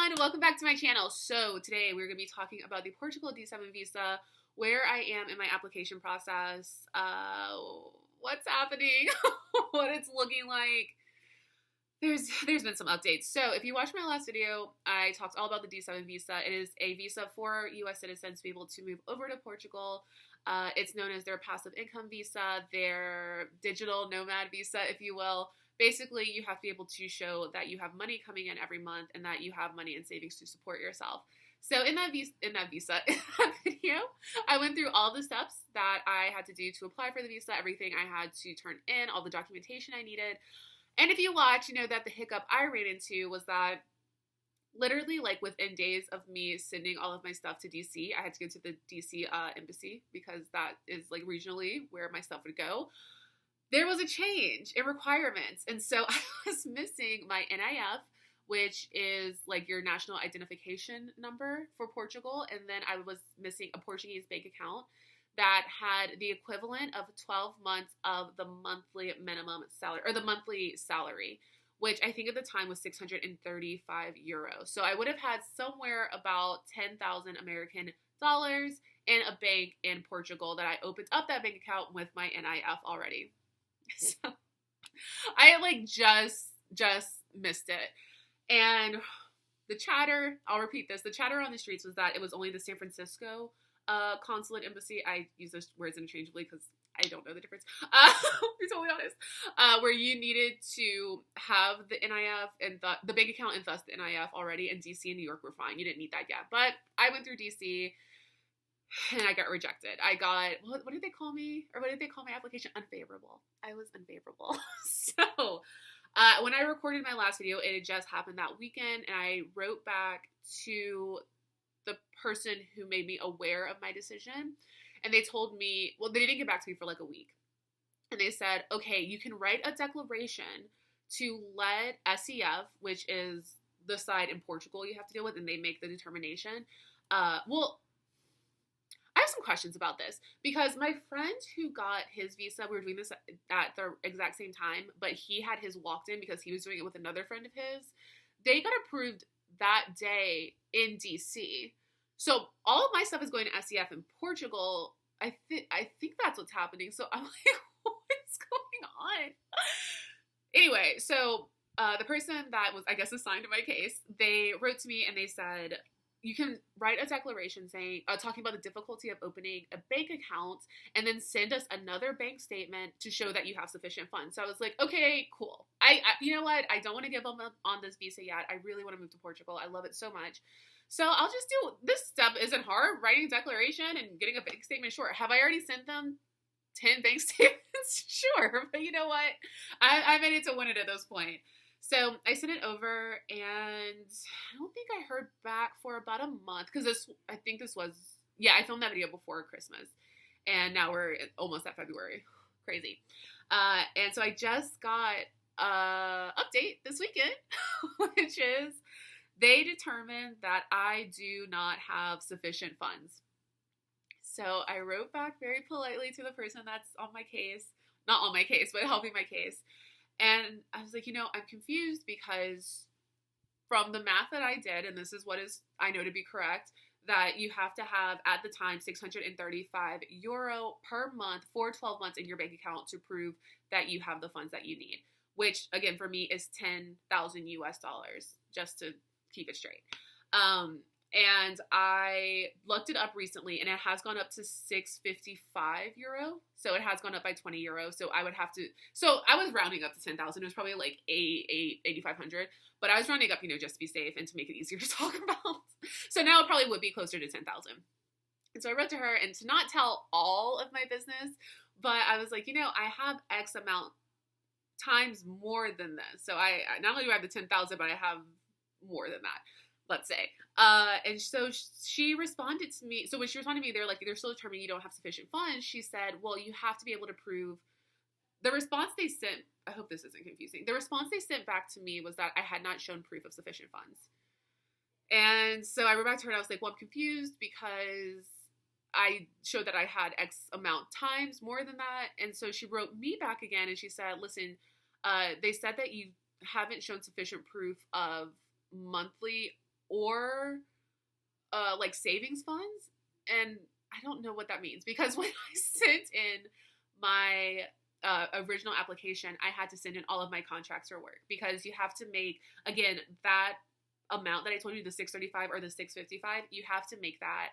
everyone, welcome back to my channel. So today we're going to be talking about the Portugal D7 visa, where I am in my application process, what's happening, what it's looking like. There's been some updates. So if you watched my last video, I talked all about the D7 visa. It is a visa for U.S. citizens to be able to move over to Portugal. It's known as their passive income visa, their digital nomad visa, if you will. Basically, you have to be able to show that you have money coming in every month and that you have money in savings to support yourself. So in that video, I went through all the steps that I had to do to apply for the visa, everything I had to turn in, all the documentation I needed. And if you watch, you know that the hiccup I ran into was that literally like within days of me sending all of my stuff to DC, I had to go to the DC embassy because that is like regionally where my stuff would go. There was a change in requirements. And so I was missing my NIF, which is like your national identification number for Portugal. And then I was missing a Portuguese bank account that had the equivalent of 12 months of the monthly minimum salary, or the monthly salary, which I think at the time was 635 euros. So I would have had somewhere about 10,000 American dollars in a bank in Portugal that I opened up that bank account with my NIF already. So I like just missed it. And the chatter, I'll repeat this, the chatter on the streets was that it was only the San Francisco consulate embassy. I use those words interchangeably because I don't know the difference. To be totally honest. Where you needed to have the NIF and the bank account and thus the NIF already, and DC and New York were fine. You didn't need that yet. But I went through DC and I got rejected. I got, what did they call me? Or what did they call my application? Unfavorable. I was unfavorable. So when I recorded my last video, it had just happened that weekend, and I wrote back to the person who made me aware of my decision, and they told me, well, they didn't get back to me for like a week, and they said, okay, you can write a declaration to let SEF, which is the side in Portugal you have to deal with, and they make the determination. Well, I have some questions about this because my friend who got his visa, we were doing this at the exact same time, but he had his walked in because he was doing it with another friend of his. They got approved that day in DC. So all of my stuff is going to SEF in Portugal. I think that's what's happening. So I'm like, what's going on? Anyway, so the person that was, I guess, assigned to my case, they wrote to me and they said, you can write a declaration saying, talking about the difficulty of opening a bank account, and then send us another bank statement to show that you have sufficient funds. So I was like, okay, cool. I you know what? I don't want to give up on this visa yet. I really want to move to Portugal. I love it so much. So I'll just do, this step isn't hard. Writing a declaration and getting a bank statement, sure. Have I already sent them 10 bank statements? Sure. But you know what? I made it to win it at this point. So I sent it over, and I don't think I heard back for about a month because I filmed that video before Christmas, and now we're almost at February. Crazy. And so I just got an update this weekend, which is they determined that I do not have sufficient funds. So I wrote back very politely to the person that's on my case, not on my case, but helping my case. And I was like, I'm confused because from the math that I did, and this is what is I know to be correct, that you have to have at the time 635 euro per month for 12 months in your bank account to prove that you have the funds that you need, which again for me is 10,000 US dollars, just to keep it straight. And I looked it up recently, and it has gone up to 655 euro. So it has gone up by 20 euros. So I was rounding up to 10,000. It was probably like 8,500. But I was rounding up, just to be safe and to make it easier to talk about. So now it probably would be closer to 10,000. And so I wrote to her, and to not tell all of my business, but I was like, I have X amount times more than this. So I not only do I have the 10,000, but I have more than that, let's say. And so she responded to me. So when she responded to me, they're still determining you don't have sufficient funds. She said, well, you have to be able to prove. The response they sent, I hope this isn't confusing. The response they sent back to me was that I had not shown proof of sufficient funds. And so I wrote back to her and I was like, well, I'm confused because I showed that I had X amount times more than that. And so she wrote me back again and she said, listen, they said that you haven't shown sufficient proof of monthly or like savings funds. And I don't know what that means, because when I sent in my original application, I had to send in all of my contracts for work, because you have to make, again, that amount that I told you, the 635 or the 655, you have to make that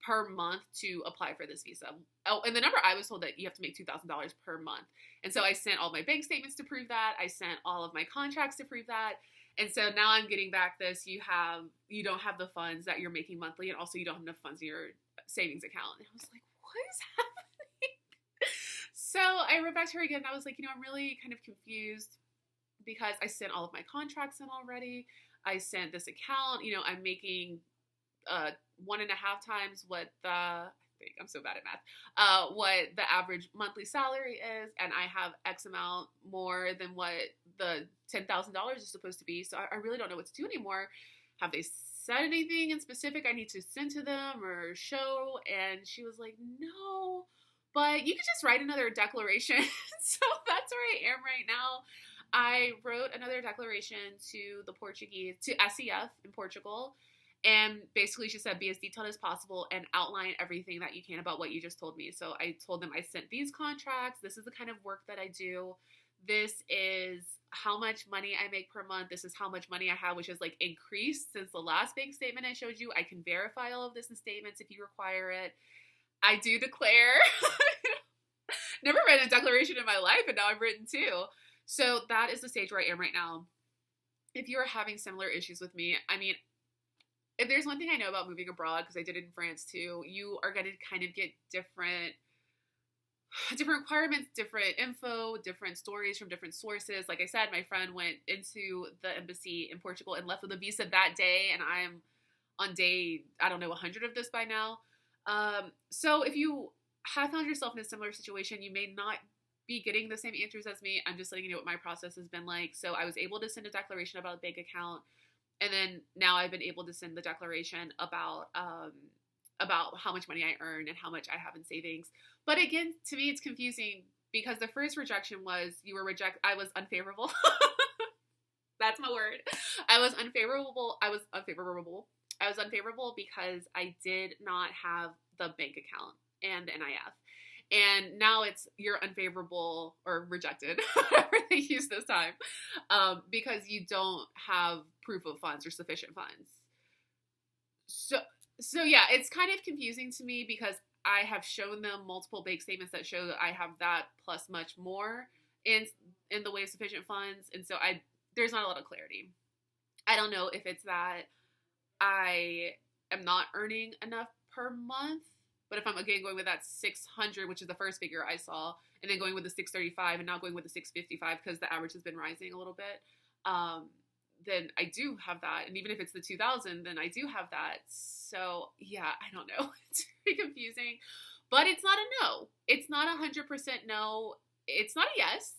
per month to apply for this visa. Oh, and the number I was told that you have to make $2,000 per month. And so I sent all my bank statements to prove that. I sent all of my contracts to prove that. And so now I'm getting back this, you don't have the funds that you're making monthly, and also you don't have enough funds in your savings account. And I was like, what is happening? So I wrote back to her again, and I was like, I'm really kind of confused, because I sent all of my contracts in already. I sent this account, I'm making 1.5 times what I'm so bad at math, what the average monthly salary is, and I have X amount more than what the $10,000 is supposed to be. So I really don't know what to do anymore. Have they said anything in specific I need to send to them or show? And she was like, no, but you could just write another declaration. So that's where I am right now. I wrote another declaration to SEF in Portugal. And basically she said, be as detailed as possible and outline everything that you can about what you just told me. So I told them I sent these contracts. This is the kind of work that I do. This is how much money I make per month. This is how much money I have, which has like increased since the last bank statement I showed you. I can verify all of this in statements if you require it. I do declare. Never read a declaration in my life, and now I've written two. So that is the stage where I am right now. If you are having similar issues with me, I mean, if there's one thing I know about moving abroad, because I did it in France too, you are going to kind of get different requirements, different info, different stories from different sources. Like I said, my friend went into the embassy in Portugal and left with a visa that day, and I'm on day, 100 of this by now. So if you have found yourself in a similar situation, you may not be getting the same answers as me. I'm just letting you know what my process has been like. So I was able to send a declaration about a bank account, and then now I've been able to send the declaration about how much money I earn and how much I have in savings. But again, to me, it's confusing, because the first rejection was I was unfavorable. That's my word. I was unfavorable because I did not have the bank account and the NIF. And now you're unfavorable or rejected, whatever they use this time, because you don't have proof of funds or sufficient funds. So yeah, it's kind of confusing to me, because I have shown them multiple bank statements that show that I have that plus much more in the way of sufficient funds. And so there's not a lot of clarity. I don't know if it's that I am not earning enough per month, but if I'm again going with that 600, which is the first figure I saw, and then going with the 635 and now going with the 655 because the average has been rising a little bit, then I do have that. And even if it's the 2000, then I do have that. So yeah, I don't know. It's very confusing, but it's not a no. It's not 100% no. It's not a yes.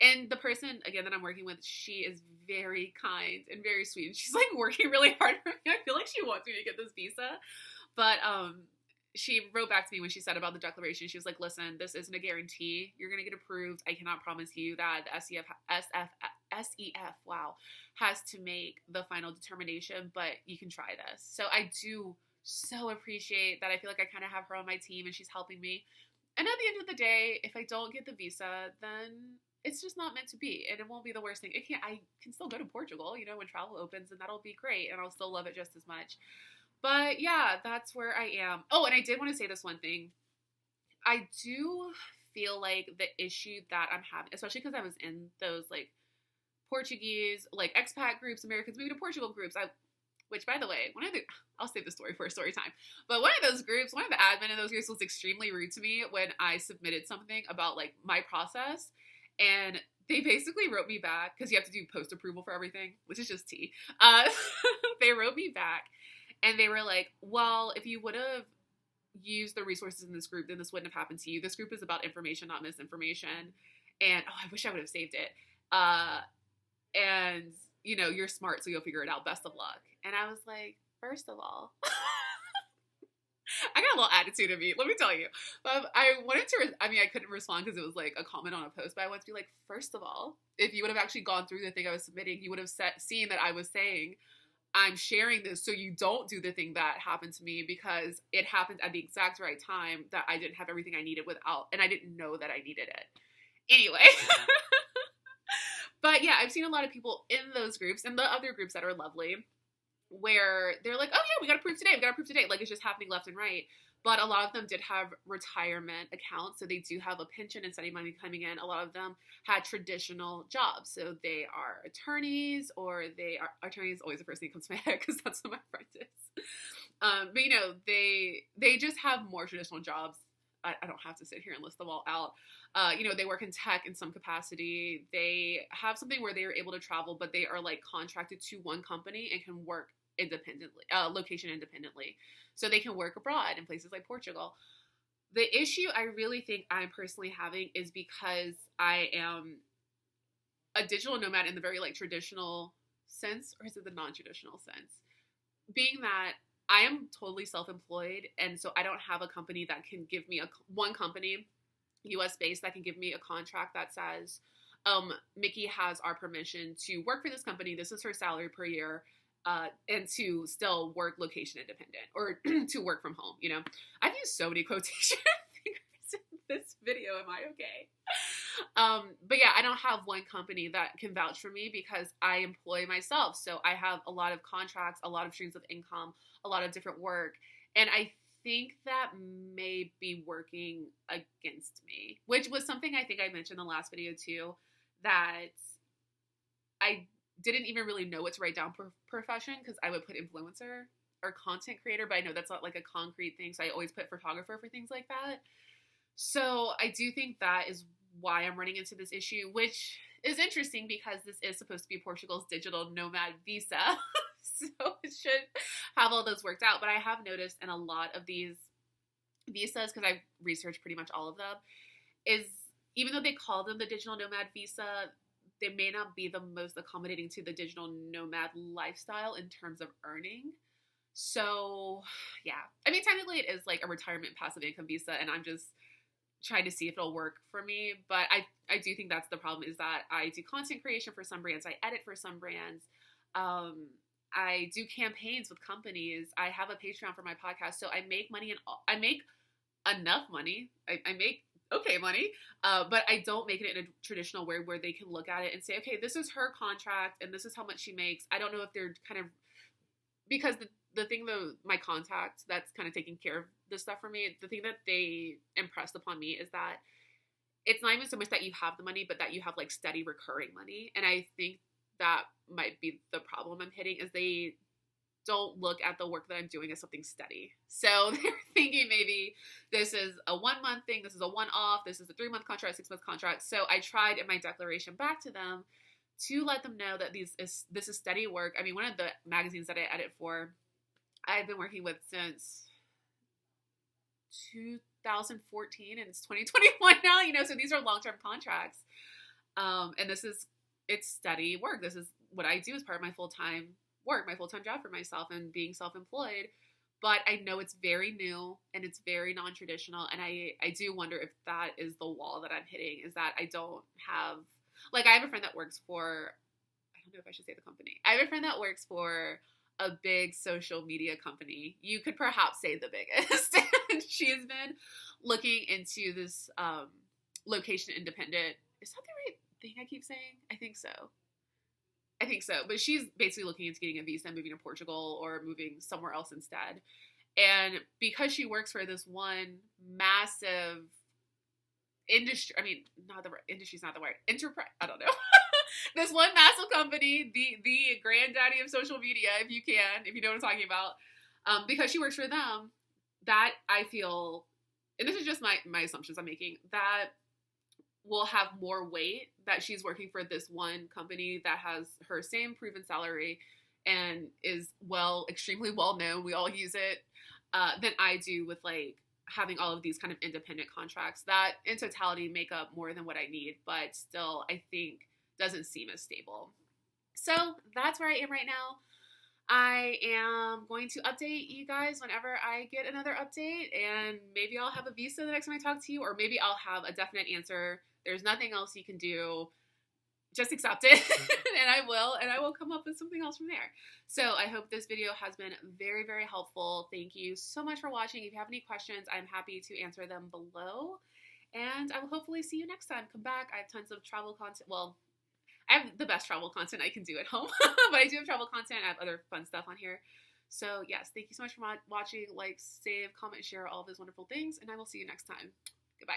And the person, again, that I'm working with, she is very kind and very sweet. She's like working really hard for me. I feel like she wants me to get this visa. But she wrote back to me when she said about the declaration. She was like, listen, this isn't a guarantee you're going to get approved. I cannot promise you that the SEF, has to make the final determination, but you can try this. So I do so appreciate that. I feel like I kind of have her on my team and she's helping me. And at the end of the day, if I don't get the visa, then it's just not meant to be, and it won't be the worst thing. I can still go to Portugal, when travel opens, and that'll be great, and I'll still love it just as much. But yeah, that's where I am. Oh, and I did want to say this one thing. I do feel like the issue that I'm having, especially because I was in those like Portuguese, like expat groups, Americans moving to Portugal groups, which by the way, I'll save the story for a story time, but one of the admin in those groups was extremely rude to me when I submitted something about like my process. And they basically wrote me back, because you have to do post approval for everything, which is just tea. They wrote me back and they were like, well, if you would have used the resources in this group, then this wouldn't have happened to you. This group is about information, not misinformation. And I wish I would have saved it. And you're smart, so you'll figure it out. Best of luck. And I was like, first of all, I got a little attitude in me, let me tell you. I wanted to, I couldn't respond because it was like a comment on a post, but I wanted to be like, first of all, if you would have actually gone through the thing I was submitting, you would have seen that I was saying, I'm sharing this so you don't do the thing that happened to me, because it happened at the exact right time that I didn't have everything I needed and I didn't know that I needed it. Anyway. But yeah, I've seen a lot of people in those groups and the other groups that are lovely where they're like, oh yeah, we got to prove today. Like, it's just happening left and right. But a lot of them did have retirement accounts, so they do have a pension and steady money coming in. A lot of them had traditional jobs, so they are attorneys, or attorneys always the first thing that comes to my head because that's what my friend is. But they just have more traditional jobs. I don't have to sit here and list them all out. They work in tech in some capacity. They have something where they are able to travel, but they are like contracted to one company and can work independently, location independently. So they can work abroad in places like Portugal. The issue I really think I'm personally having is because I am a digital nomad in the very like traditional sense, or is it the non-traditional sense? Being that I am totally self-employed, and so I don't have a company that can give me one company, US based, that can give me a contract that says, Mickey has our permission to work for this company. This is her salary per year. And to still work location independent, or to work from home, I've used so many quotation fingers in this video. Am I okay? But yeah, I don't have one company that can vouch for me because I employ myself. So I have a lot of contracts, a lot of streams of income, a lot of different work. And I think that may be working against me, which was something I think I mentioned in the last video too, that I didn't even really know what to write down profession, because I would put influencer or content creator, but I know that's not like a concrete thing, so I always put photographer for things like that. So I do think that is why I'm running into this issue, which is interesting because this is supposed to be Portugal's digital nomad visa. So it should have all those worked out. But I have noticed in a lot of these visas, because I've researched pretty much all of them, is even though they call them the digital nomad visa, they may not be the most accommodating to the digital nomad lifestyle in terms of earning. So yeah, technically it is like a retirement passive income visa, and I'm just trying to see if it'll work for me. But I do think that's the problem, is that I do content creation for some brands. I edit for some brands. I do campaigns with companies. I have a Patreon for my podcast. So I make money, and I make enough money. I make okay money, but I don't make it in a traditional way where they can look at it and say, okay, this is her contract and this is how much she makes. I don't know if they're kind of, because the thing though, my contact that's kind of taking care of this stuff for me, the thing that they impressed upon me is that it's not even so much that you have the money, but that you have like steady recurring money. And I think that might be the problem I'm hitting, is they don't look at the work that I'm doing as something steady. So they're thinking maybe this is a 1 month thing, this is a one-off, this is a 3-month contract, 6-month contract. So I tried in my declaration back to them to let them know that this is steady work. One of the magazines that I edit for, I've been working with since 2014, and it's 2021 now, so these are long-term contracts. And it's steady work. This is what I do as part of my full-time work, my full-time job for myself, and being self-employed. But I know it's very new and it's very non-traditional, and I do wonder if that is the wall that I'm hitting, is that I don't have, like, I have a friend that works for, I don't know if I should say the company. I have a friend that works for a big social media company. You could perhaps say the biggest. She's been looking into this location independent. Is that the right thing I keep saying? I think so. But she's basically looking into getting a visa and moving to Portugal or moving somewhere else instead. And because she works for this one massive industry, industry's not the word, enterprise, I don't know. This one massive company, the granddaddy of social media, if you know what I'm talking about, because she works for them, that I feel, and this is just my assumptions I'm making, that will have more weight that she's working for this one company that has her same proven salary and is extremely well known, we all use it, than I do with like having all of these kind of independent contracts that in totality make up more than what I need, but still I think doesn't seem as stable. So that's where I am right now. I am going to update you guys whenever I get another update, and maybe I'll have a visa the next time I talk to you, or maybe I'll have a definite answer. There's nothing else you can do. Just accept it, and I will come up with something else from there. So I hope this video has been very, very helpful. Thank you so much for watching. If you have any questions, I'm happy to answer them below, and I will hopefully see you next time. Come back. I have tons of travel content. Well, I have the best travel content I can do at home, but I do have travel content. I have other fun stuff on here. So yes, thank you so much for watching. Like, save, comment, share, all of those wonderful things, and I will see you next time. Goodbye.